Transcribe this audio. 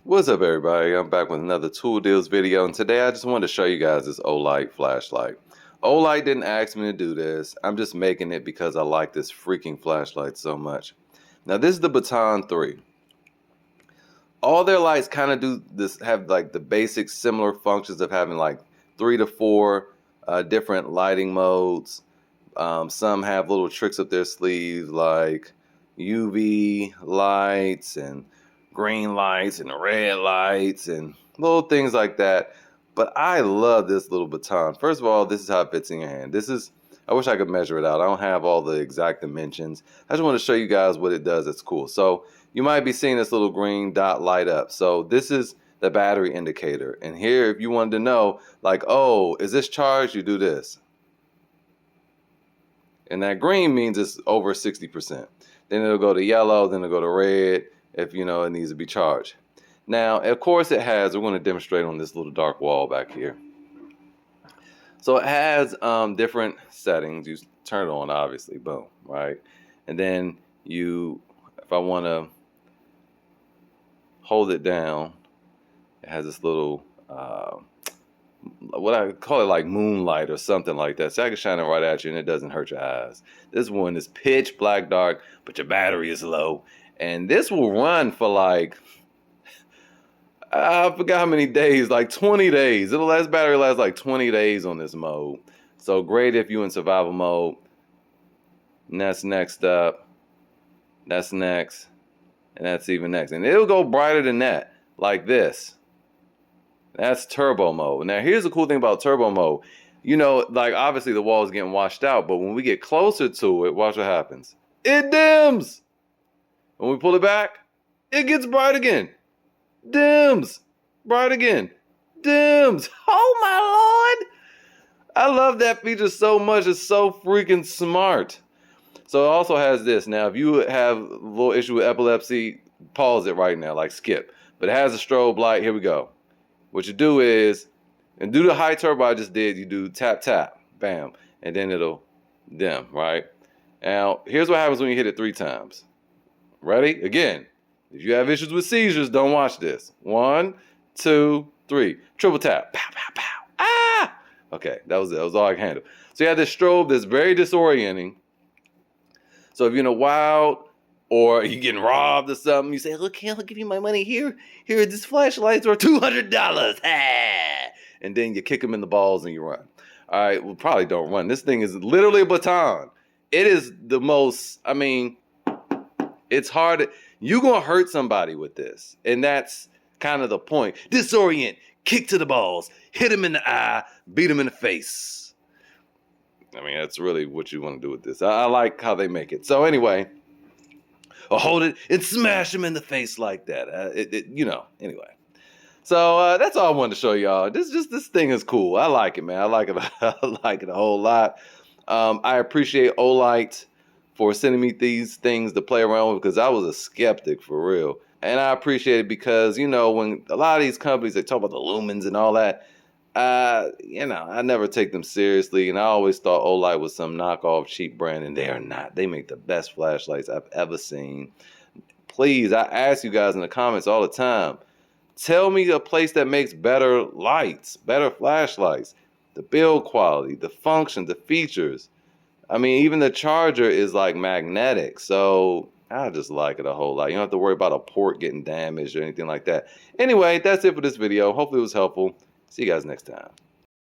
What's up, everybody? I'm back with another Tool Deals video, and today I just wanted to show you guys this Olight flashlight. Olight didn't ask me to do this. I'm just making it because I like this freaking flashlight so much. Now, this is the Baton 3. All their lights kind of do this, have like the basic similar functions of having like 3 to 4 different lighting modes. Some have little tricks up their sleeves like UV lights and green lights and red lights and little things like that. But I love this little baton. First of all, this is how it fits in your hand. I wish I could measure it out. I don't have all the exact dimensions. I just want to show you guys what it does. It's cool. So you might be seeing this little green dot light up. So this is the battery indicator. And here, if you wanted to know, like, oh, is this charged? You do this. And that green means it's over 60%. Then it'll go to yellow, then it'll go to red, if you know it needs to be charged. Now, of course it has, we're going to demonstrate on this little dark wall back here. So it has different settings. You turn it on, obviously, boom, right? And then if I want to hold it down, it has this little, what I call it, like moonlight or something like that. So I can shine it right at you and it doesn't hurt your eyes. This one is pitch black dark, but your battery is low. And this will run for like, I forgot how many days, like 20 days. Battery lasts like 20 days on this mode. So great if you're in survival mode. And that's next up. That's next. And that's even next. And it'll go brighter than that, like this. That's turbo mode. Now here's the cool thing about turbo mode. You know, like obviously the wall is getting washed out, but when we get closer to it, watch what happens. It dims. When we pull it back, it gets bright again. Dims. Bright again. Dims. Oh my Lord. I love that feature so much. It's so freaking smart. So it also has this. Now, if you have a little issue with epilepsy, pause it right now, like skip. But it has a strobe light. Here we go. What you do is, and do the high turbo I just did, you do tap, tap, bam, and then it'll dim, right? Now, here's what happens when you hit it 3 times. Ready? Again, if you have issues with seizures, don't watch this. 1, 2, 3. Triple tap. Pow, pow, pow. Ah! Okay, that was it. That was all I can handle. So you have this strobe that's very disorienting. So if you're in a wild or you're getting robbed or something, you say, look, I'll give you my money here. Here, this flashlight's worth $200. Ah! And then you kick them in the balls and you run. All right, well, probably don't run. This thing is literally a baton. It is the most, I mean, it's hard. You're going to hurt somebody with this. And that's kind of the point. Disorient, kick to the balls, hit him in the eye, beat him in the face. I mean, that's really what you want to do with this. I like how they make it. So anyway, or hold it and smash him in the face like that. Anyway. So that's all I wanted to show y'all. This thing is cool. I like it, man. I like it. I like it a whole lot. I appreciate Olight for sending me these things to play around with because I was a skeptic for real. And I appreciate it because, you know, when a lot of these companies, they talk about the lumens and all that, I never take them seriously. And I always thought Olight was some knockoff cheap brand, and they are not. They make the best flashlights I've ever seen. Please, I ask you guys in the comments all the time, tell me a place that makes better lights, better flashlights, the build quality, the function, the features. I mean, even the charger is like magnetic, so I just like it a whole lot. You don't have to worry about a port getting damaged or anything like that. Anyway, that's it for this video. Hopefully it was helpful. See you guys next time.